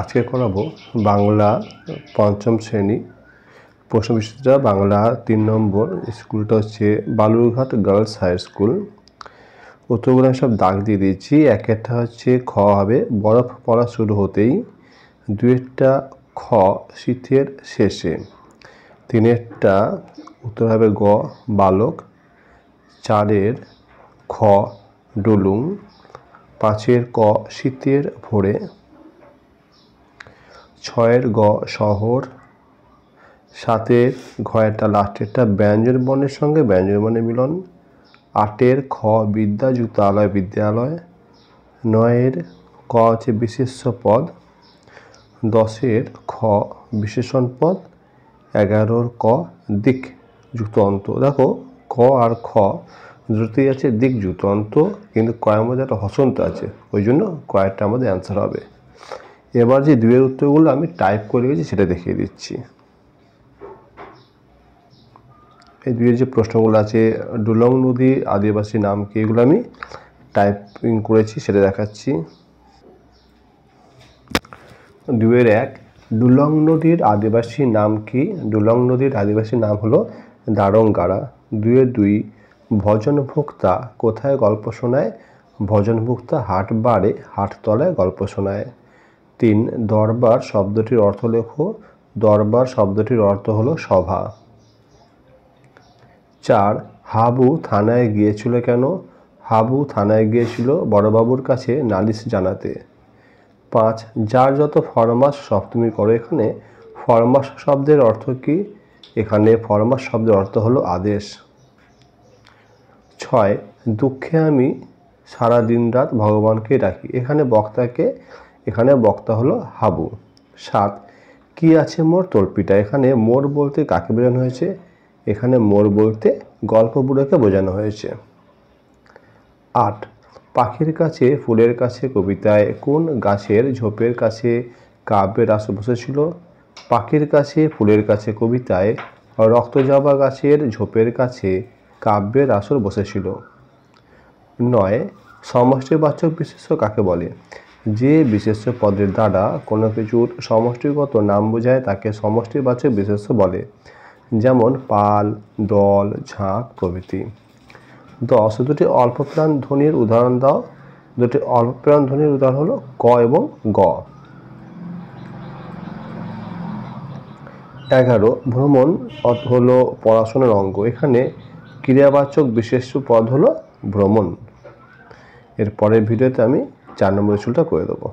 আজকে করাবো বাংলা পঞ্চম শ্রেণী প্রশ্নবিচিত্রা বাংলা 3 নম্বর। স্কুলটা হচ্ছে বালুরঘাট গার্লস হাই স্কুল। উত্তরগুলো সব দাগ দিয়ে দিয়েছি। একটা হচ্ছে খ হবে বরফ পড়া শুরু হতেই, 2টা খ শীতের শেষে, 3টা উত্তর হবে গ বালক, 4 খ ডুলুং, 5 ক শীতের ভোরে, 6 গ শহর, 7 ঘ একটা লাস্টেরটা ব্যঞ্জন বর্ণের সঙ্গে ব্যঞ্জন বর্ণের মিলন, 8 খ বিদ্যাযুক্ত আলয় বিদ্যালয়, 9 ক হচ্ছে বিশেষ্য পদ, 10 খ বিশেষণ পদ, 11 ক দিক যুক্ত অন্ত। দেখো ক আর খ দুটোতেই আছে দিক যুক্ত অন্ত, কিন্তু কয়ের মধ্যে একটা হসন্ত আছে, ওই জন্য কয়েকটা আমাদের অ্যান্সার হবে। এবার যে দুয়ের উত্তরগুলো আমি টাইপ করে গেছি সেটা দেখিয়ে দিচ্ছি। এই দুয়ের যে প্রশ্নগুলো আছে, ডুলং নদীর আদিবাসী নাম কি, এগুলো আমি টাইপিং করেছি সেটা দেখাচ্ছি। 2-1 ডুলং নদীর আদিবাসী নাম কি? ডুলং নদীর আদিবাসী নাম হলো দারোঙ্গারা। 2-2 ভজনভোক্তা কোথায় গল্প শোনায়? ভজনভোক্তা হাট বারে হাটতলায় গল্প শোনায়। 3 দরবার শব্দটির অর্থ লেখো। দরবার শব্দটির অর্থ হলো সভা। 4 হাবু থানায় গিয়েছিল কেন? হাবু থানায় গিয়েছিল বড়বাবুর কাছে নালিশ জানাতে। 5 যার যত ফরমাস সব তুমি করো। এখানে ফরমাস শব্দের অর্থ কি? এখানে ফরমাস শব্দের অর্থ হলো আদেশ। 6 দুঃখে আমি সারা দিন রাত ভগবানকে ডাকি। এখানে বক্তা হলো হাবু। 7 কি আছে মোর তল্পিটা। এখানে মোর বলতে কাকে বোঝানো হয়েছে? এখানে মোর বলতে গল্প বুড়োকে বোঝানো হয়েছে। 8 পাখির কাছে ফুলের কাছে কবিতায় কোন গাছের ঝোপের কাছে কাব্যের আসর বসেছিল? পাখির কাছে ফুলের কাছে কবিতায় রক্তজবা গাছের ঝোপের কাছে কাব্যের আসর বসেছিল। 9 সমষ্টিবাচক বিশেষ্য কাকে বলে? যে বিশেষ্য পদের দ্বারা কোনো কিছুর সমষ্টিগত নাম বোঝায় তাকে সমষ্টিবাচক বিশেষ্য বলে, যেমন পাল, দল, ঝাঁক প্রভৃতি। 10 দুটি অল্পপ্রাণ ধ্বনির উদাহরণ দাও। দুটি অল্পপ্রাণ ধ্বনির উদাহরণ হলো ক এবং গ। 11 ভ্রমণ হলো পড়াশোনার অঙ্গ। এখানে ক্রিয়াবাচক বিশেষ্য পদ হলো ভ্রমণ। এর পরের ভিডিওতে আমি 4 নম্বর স্কুলটা করে দেবো।